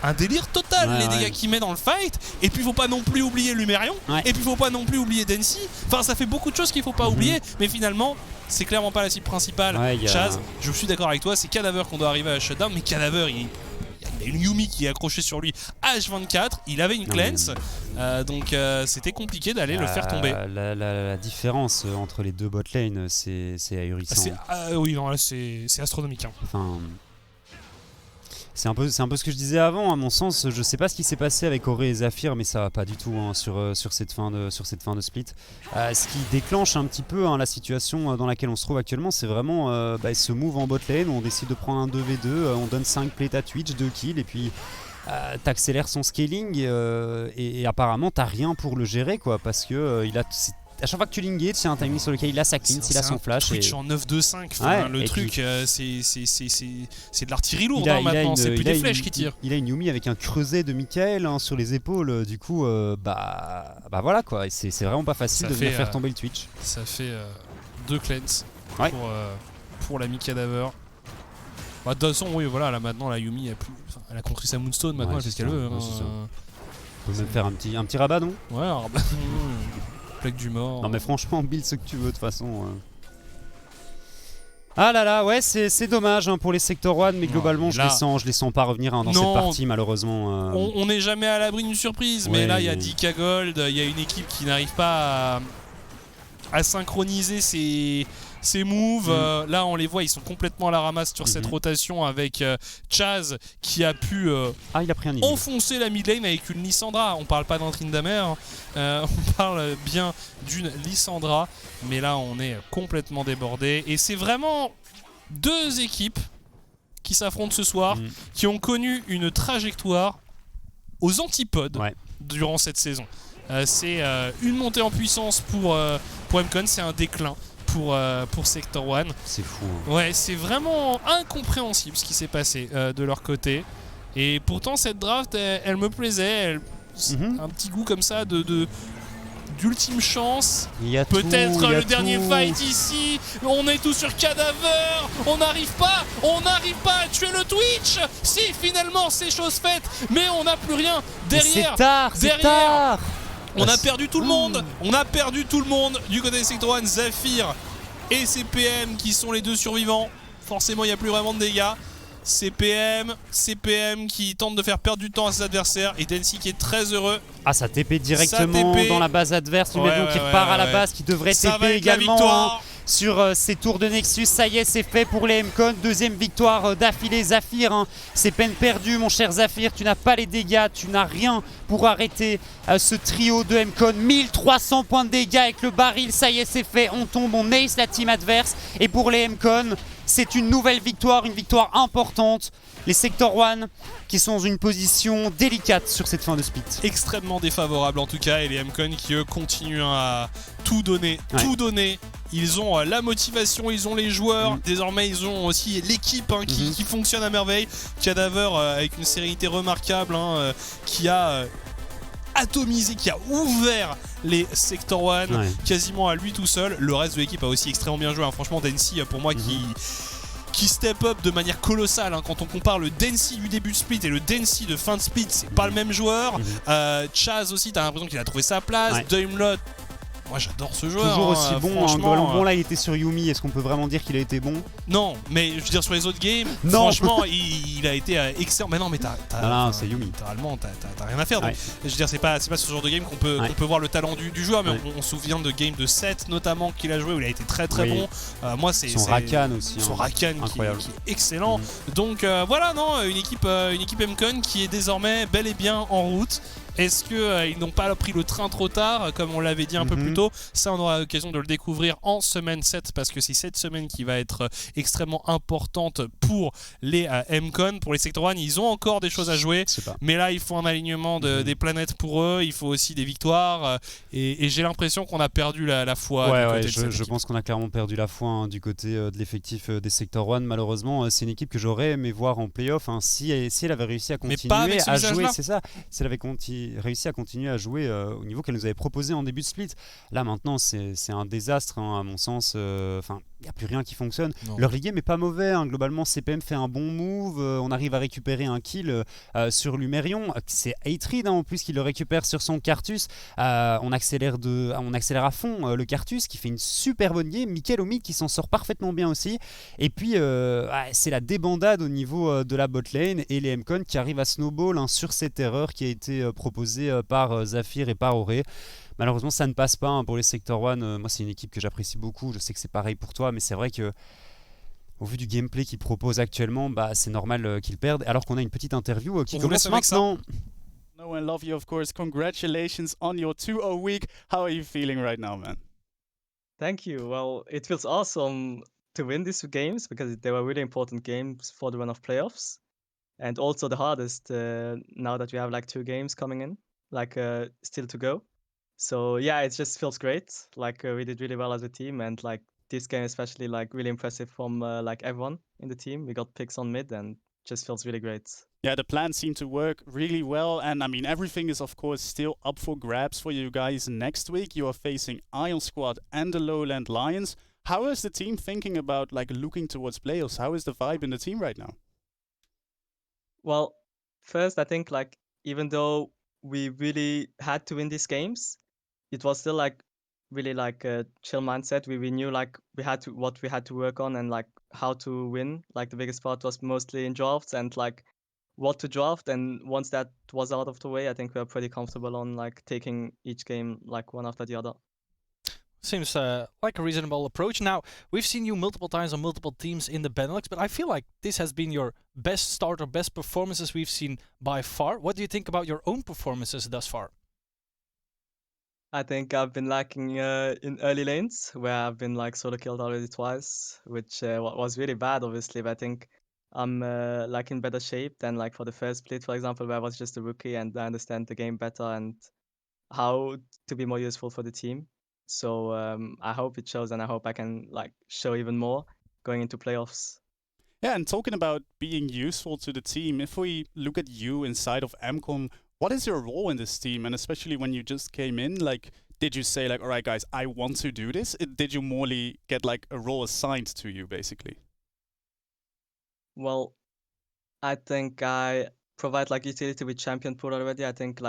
un délire total, les dégâts qu'il met dans le fight. Et puis faut pas non plus oublier Lumérion. Et puis faut pas non plus oublier Densi. Enfin, ça fait beaucoup de choses qu'il faut pas oublier. Mais finalement, c'est clairement pas la cible principale. Chaz, je suis d'accord avec toi, c'est Cadaver qu'on doit arriver à shutdown. Mais Cadaver, il y a une Yumi qui est accrochée sur lui H24. Il avait une cleanse. Donc c'était compliqué d'aller le faire tomber. La différence entre les deux bot lane, c'est ahurissant. Oui, non, là c'est astronomique. Hein. Enfin, c'est un peu ce que je disais avant, à mon sens. Je sais pas ce qui s'est passé avec Auré et Zafir, mais ça va pas du tout sur cette fin de split. Ce qui déclenche un petit peu la situation dans laquelle on se trouve actuellement, c'est vraiment ce move en bot lane où on décide de prendre un 2v2, on donne 5 plates à Twitch, 2 kills, et puis t'accélères son scaling et apparemment t'as rien pour le gérer, quoi, parce que à chaque fois que tu lingate, c'est un timing sur lequel il a sa cleanse, il a son flash. Twitch en 9-2-5, le truc, c'est de l'artillerie lourde maintenant, c'est plus des flèches qui tirent. Il a une Yumi avec un creuset de Michael sur les épaules, du coup, voilà quoi, et c'est vraiment pas facile de venir faire tomber le Twitch. Ça fait 2 cleanses pour l'ami Cadaver. De toute façon, oui, voilà, là maintenant, la Yumi, elle a construit sa Moonstone, maintenant elle fait ce qu'elle veut. On peut même faire un petit rabat, non? Ouais, un rabat. Plaque du mort. Non mais franchement, build ce que tu veux de toute façon. Ah là là, ouais, c'est dommage pour les Sector 1, mais globalement je les sens pas revenir dans cette partie malheureusement. On n'est jamais à l'abri d'une surprise, mais là il y a 10K Gold, il y a une équipe qui n'arrive pas à synchroniser ses moves. Là on les voit, ils sont complètement à la ramasse sur cette rotation avec Chaz qui a pu il a pris un enfoncer la mid lane avec une Lissandra. On parle pas d'un Tryndamere, on parle bien d'une Lissandra, mais là on est complètement débordé et c'est vraiment deux équipes qui s'affrontent ce soir, qui ont connu une trajectoire aux antipodes durant cette saison. C'est une montée en puissance pour MCon, c'est un déclin pour Sector 1. C'est fou. Ouais, c'est vraiment incompréhensible ce qui s'est passé de leur côté. Et pourtant, cette draft, elle me plaisait. Un petit goût comme ça d'ultime chance. Peut-être le dernier fight ici. On est tous sur Cadaver. On n'arrive pas à tuer le Twitch. Si, finalement, c'est chose faite. Mais on n'a plus rien derrière. C'est tard. On a perdu tout le monde. Du côté des Sector 1, Zafir et CPM qui sont les deux survivants. Forcément, il n'y a plus vraiment de dégâts. CPM qui tente de faire perdre du temps à ses adversaires. Et Densi qui est très heureux. Ça TP directement dans la base adverse. Qui repart à la base, qui devrait TP également sur ses tours de Nexus. Ça y est, c'est fait pour les MCon. Deuxième victoire d'affilée. Zafir, c'est peine perdue, mon cher Zafir. Tu n'as pas les dégâts, tu n'as rien pour arrêter ce trio de MCon. 1300 points de dégâts avec le baril. Ça y est, c'est fait. On tombe, on ace la team adverse. Et pour les MCon, C'est une nouvelle victoire, une victoire importante. Les Sector 1 qui sont dans une position délicate sur cette fin de split. Extrêmement défavorable en tout cas, et les MCON qui eux continuent à tout donner, tout donner. Ils ont la motivation, ils ont les joueurs, désormais ils ont aussi l'équipe qui fonctionne à merveille. Cadaver avec une sérénité remarquable qui a atomisé, qui a ouvert les Sector 1 quasiment à lui tout seul. Le reste de l'équipe a aussi extrêmement bien joué, franchement Densi pour moi qui step up de manière colossale. Quand on compare le Densi du début de split et le Densi de fin de split, c'est pas le même joueur. Chaz aussi, t'as l'impression qu'il a trouvé sa place. Daimlot, moi j'adore ce joueur. Toujours aussi bon. Bon là il était sur Yumi, est-ce qu'on peut vraiment dire qu'il a été bon? Non, mais je veux dire sur les autres games, franchement il a été excellent. Mais non, mais c'est Yumi. Littéralement t'as rien à faire. Donc, je veux dire c'est pas ce genre de game qu'on peut voir le talent du joueur, mais on se souvient de game de 7 notamment qu'il a joué où il a été très bon. Moi c'est son Rakan aussi. Son Rakan qui est excellent. Donc voilà, une équipe MCON qui est désormais bel et bien en route. Est-ce qu'ils n'ont pas pris le train trop tard, comme on l'avait dit un peu plus tôt? Ça, on aura l'occasion de le découvrir en semaine 7, parce que c'est cette semaine qui va être extrêmement importante pour les MCON. Pour les Sector 1, ils ont encore des choses à jouer, mais là, il faut un alignement des planètes pour eux, il faut aussi des victoires, et j'ai l'impression qu'on a perdu la foi. Je pense qu'on a clairement perdu la foi du côté de l'effectif des Sector 1. Malheureusement, c'est une équipe que j'aurais aimé voir en playoff si elle avait réussi à continuer à jouer. C'est ça, si elle avait réussi à continuer à jouer au niveau qu'elle nous avait proposé en début de split. Là maintenant c'est un désastre à mon sens. Il n'y a plus rien qui fonctionne. Leur league game n'est pas mauvais, globalement CPM fait un bon move, on arrive à récupérer un kill sur Lumerion, c'est Hatred en plus qui le récupère sur son Cartus. On accélère à fond le Cartus qui fait une super bonne game, Mickaël au mid qui s'en sort parfaitement bien aussi, et puis c'est la débandade au niveau de la bot lane, et les MCON qui arrivent à snowball sur cette erreur qui a été proposée par Zafir et par Auré. Malheureusement ça ne passe pas pour les Sector 1. Moi c'est une équipe que j'apprécie beaucoup, je sais que c'est pareil pour toi, mais c'est vrai que au vu du gameplay qu'ils proposent actuellement, c'est normal qu'ils perdent, alors qu'on a une petite interview qui commence maintenant. No and love you of course. Congratulations on your 2-0 week. How are you feeling right now, man? Thank you. Well, it feels awesome to win these games because they were really important games for the run of playoffs. And also the hardest now that we have like 2 games coming in, still to go. So yeah, it just feels great. We did really well as a team, and this game especially really impressive from everyone in the team. We got picks on mid, and just feels really great. Yeah, the plan seemed to work really well, and I mean everything is of course still up for grabs for you guys next week. You are facing Ion Squad and the Lowland Lions. How is the team thinking about looking towards playoffs? How is the vibe in the team right now? Well, first I think even though we really had to win these games, it was still really a chill mindset. We knew what we had to work on and how to win. The biggest part was mostly in drafts and what to draft, and once that was out of the way, I think we are pretty comfortable on taking each game one after the other. Seems like a reasonable approach. Now, we've seen you multiple times on multiple teams in the Benelux, but I feel like this has been your best start or best performances we've seen by far. What do you think about your own performances thus far? I think I've been lacking in early lanes, where I've been solo killed already twice, which was really bad, obviously, but I think I'm in better shape than for the first split, for example, where I was just a rookie and I understand the game better and how to be more useful for the team. So I hope it shows, and I hope I can show even more going into playoffs. Yeah, and talking about being useful to the team, if we look at you inside of MCON, what is your role in this team? And especially when you just came in, did you say all right guys, I want to do this? Did you morely get a role assigned to you basically? Well, I think I provide utility with champion pool already. I think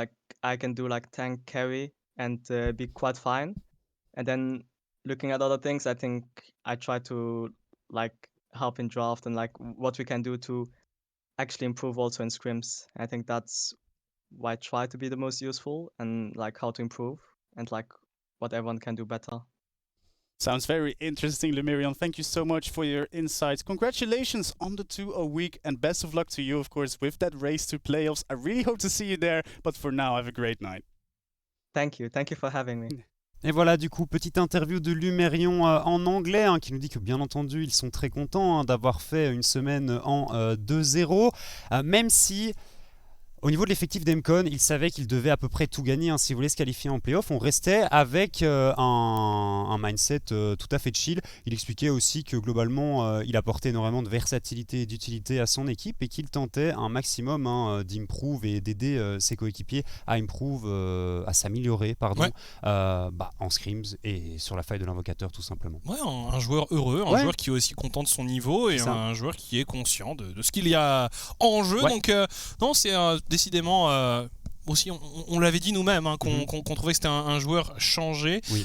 I can do tank carry and be quite fine. And then looking at other things, I think I try to help in draft and what we can do to actually improve also in scrims. I think that's why I try to be the most useful, and how to improve and what everyone can do better. Sounds very interesting, Lumerion. Thank you so much for your insights. Congratulations on the 2-0 week, and best of luck to you, of course, with that race to playoffs. I really hope to see you there, but for now, have a great night. Thank you. Thank you for having me. Et voilà, du coup, petite interview de Lumérion en anglais, qui nous dit que bien entendu, ils sont très contents d'avoir fait une semaine en 2-0, même si... Au niveau de l'effectif d'Emcon, il savait qu'il devait à peu près tout gagner si vous voulez se qualifier en playoff. On restait avec un mindset tout à fait chill. Il expliquait aussi que globalement, il apportait énormément de versatilité et d'utilité à son équipe et qu'il tentait un maximum d'improve et d'aider ses coéquipiers à à s'améliorer en scrims et sur la faille de l'invocateur tout simplement. Ouais, un joueur heureux, un joueur qui est aussi content de son niveau et un joueur qui est conscient de ce qu'il y a en jeu. Ouais. Donc non, c'est décidément aussi, on l'avait dit nous-mêmes qu'on trouvait que c'était un joueur changé. Oui.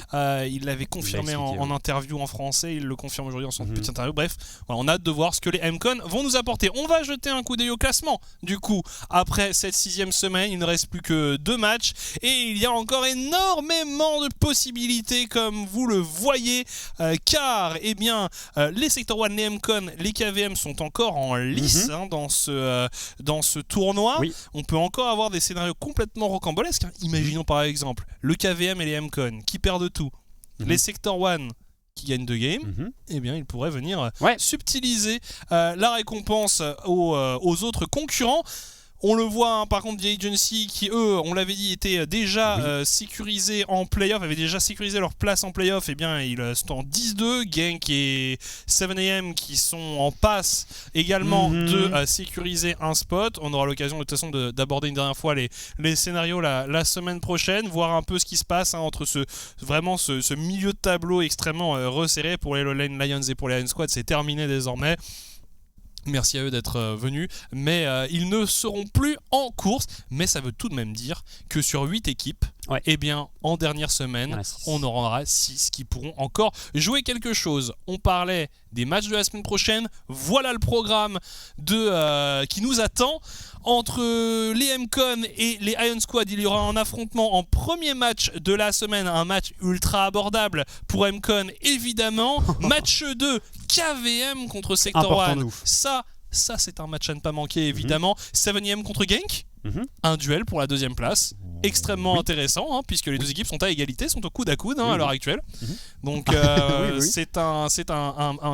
Il l'avait confirmé en interview en français, il le confirme aujourd'hui dans son petite interview. Bref, voilà, on a hâte de voir ce que les MCon vont nous apporter. On va jeter un coup d'œil au classement. Du coup, après cette 6e semaine, il ne reste plus que 2 matchs et il y a encore énormément de possibilités, comme vous le voyez, car les Sector 1, les MCon, les KVM sont encore en lice dans ce tournoi. Oui. On peut encore avoir des scénarios complètement rocambolesques. Imaginons par exemple le KVM et les MCon qui perdent tout, les Sector 1 qui gagnent 2 games, eh bien ils pourraient venir subtiliser la récompense aux autres concurrents. On le voit par contre, The Agency qui eux, on l'avait dit, étaient déjà sécurisés en playoff, avaient déjà sécurisé leur place en playoff. Eh bien ils sont en 10-2. Genk et 7am qui sont en passe également de sécuriser un spot. On aura l'occasion de toute façon d'aborder une dernière fois les scénarios la semaine prochaine, voir un peu ce qui se passe entre ce milieu de tableau extrêmement resserré pour les Lowland Lions et pour les Iron Squad. C'est terminé désormais. Merci à eux d'être venus, mais ils ne seront plus en course. Mais ça veut tout de même dire que sur 8 équipes, eh bien, en dernière semaine, on en aura 6 qui pourront encore jouer quelque chose. On parlait des matchs de la semaine prochaine. Voilà le programme qui nous attend. Entre les MCon et les Iron Squad, il y aura un affrontement en premier match de la semaine, un match ultra abordable pour MCon évidemment. Match 2, KVM contre Sector 1. Ça c'est un match à ne pas manquer évidemment. 7am contre Genk, un duel pour la 2e place. Extrêmement intéressant puisque les deux équipes sont à égalité, sont au coude à coude à l'heure actuelle. Donc c'est un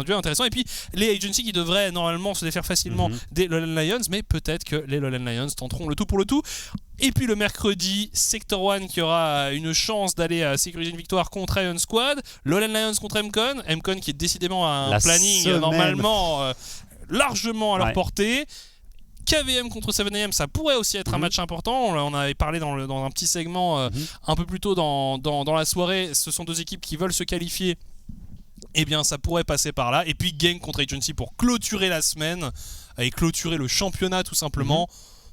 duel intéressant. Et puis les Agency qui devraient normalement se défaire facilement des Lowland Lions, mais peut-être que les Lowland Lions tenteront le tout pour le tout. Et puis le mercredi, Sector 1 qui aura une chance d'aller sécuriser une victoire contre Iron Squad. Lowland Lions contre MCon qui est décidément un planning normalement largement à leur portée. KVM contre 7am, ça pourrait aussi être un match important. On avait parlé dans un petit segment un peu plus tôt dans la soirée. Ce sont 2 équipes qui veulent se qualifier. Eh bien, ça pourrait passer par là. Et puis Genk contre Agency pour clôturer la semaine et clôturer le championnat tout simplement.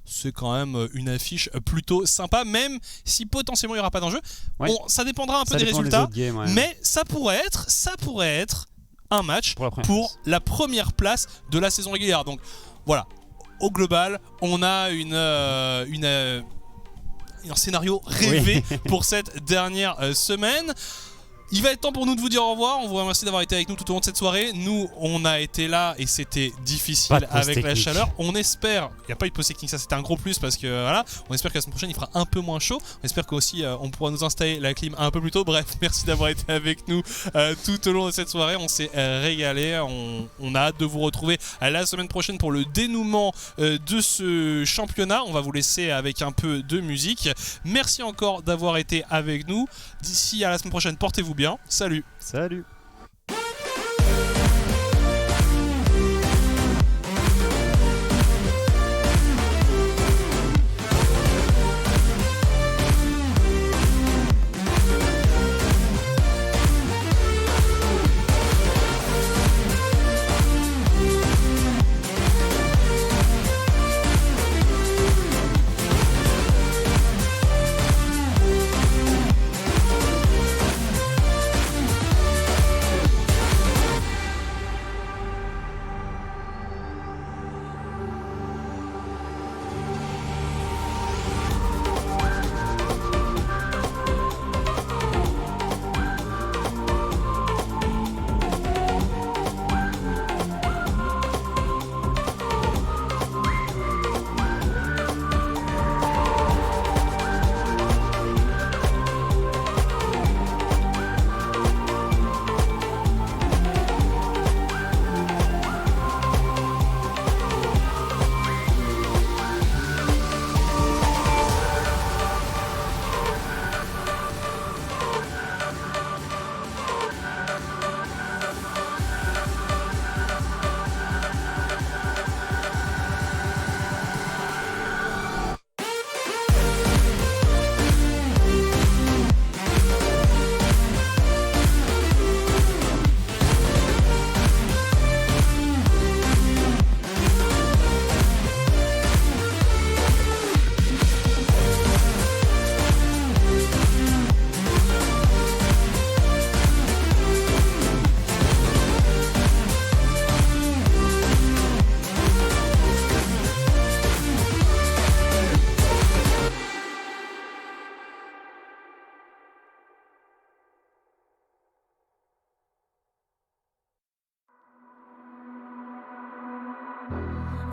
C'est quand même une affiche plutôt sympa, même si potentiellement il n'y aura pas d'enjeu. Ça dépendra un peu des résultats, mais ça pourrait être un match pour la première place de la saison régulière. Donc voilà. Au global, on a un scénario rêvé pour cette dernière semaine. Il va être temps pour nous de vous dire au revoir. On vous remercie d'avoir été avec nous tout au long de cette soirée. Nous, on a été là et c'était difficile avec la chaleur. On espère, il n'y a pas eu de pause technique, ça c'était un gros plus parce que voilà, on espère que la semaine prochaine il fera un peu moins chaud. On espère qu'aussi on pourra nous installer la clim un peu plus tôt. Bref, merci d'avoir été avec nous tout au long de cette soirée. On s'est régalé. On a hâte de vous retrouver la semaine prochaine pour le dénouement de ce championnat. On va vous laisser avec un peu de musique. Merci encore d'avoir été avec nous. D'ici à la semaine prochaine, portez-vous bien. Salut. Salut.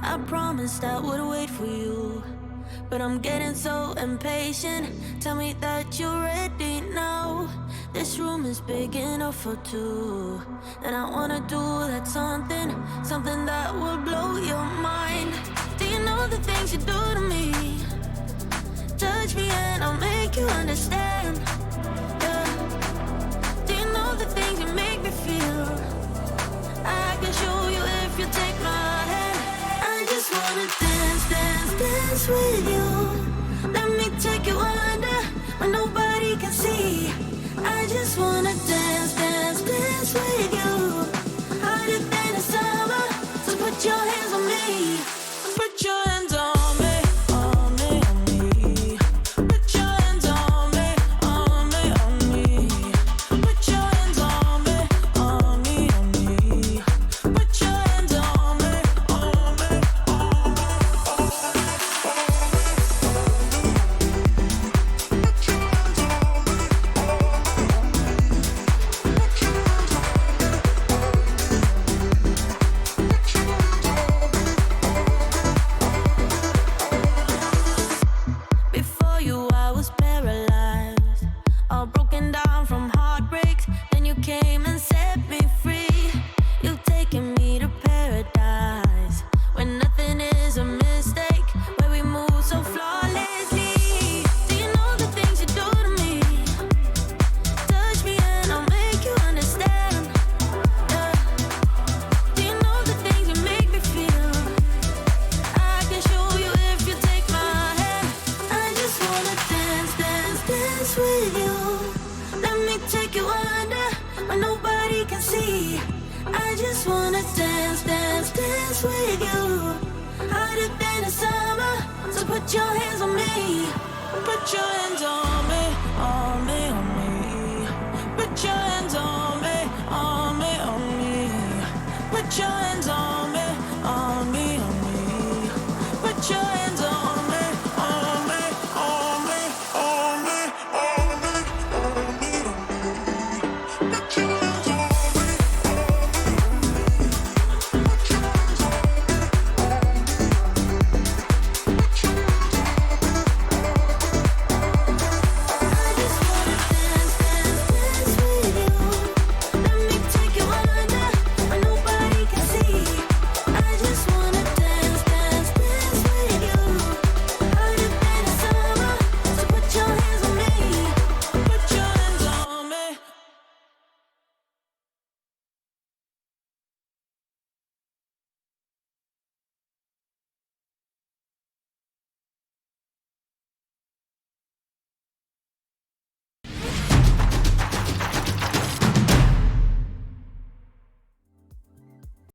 I promised I would wait for you, but I'm getting so impatient. Tell me that you're ready now. This room is big enough for two, and I wanna do that something that will blow your mind. Do you know the things you do to me? Touch me and I'll make you understand. Yeah. Do you know the things you make me feel? I can show you if you take my hand. I just wanna dance, dance, dance with you. Let me take you under where nobody can see. I just wanna dance, dance, dance with you. Hotter than the summer, so put your hands on me. Put your hands on me, on me, on me. Put your hands on me, on me, on me. Put your hands on me, on me, on me. Put your hands on me, on me, on me. Before you, I was paralyzed, all broken down from heartbreaks. Then you came and set me free. You've taken me to paradise, where nothing is a mistake, where we move so flawlessly. Do you know the things you do to me? Touch me and I'll make you understand. Yeah. Do you know the things you make me feel? I can show you if you take my hand. I just wanna dance, dance, dance with you. Let me take you under where nobody can see. I just wanna dance, dance, dance with you. Hotter than the summer, so put your hands on me. Put your hands on me, on me, on me. Put your hands on me, on me, on me. Put your hands on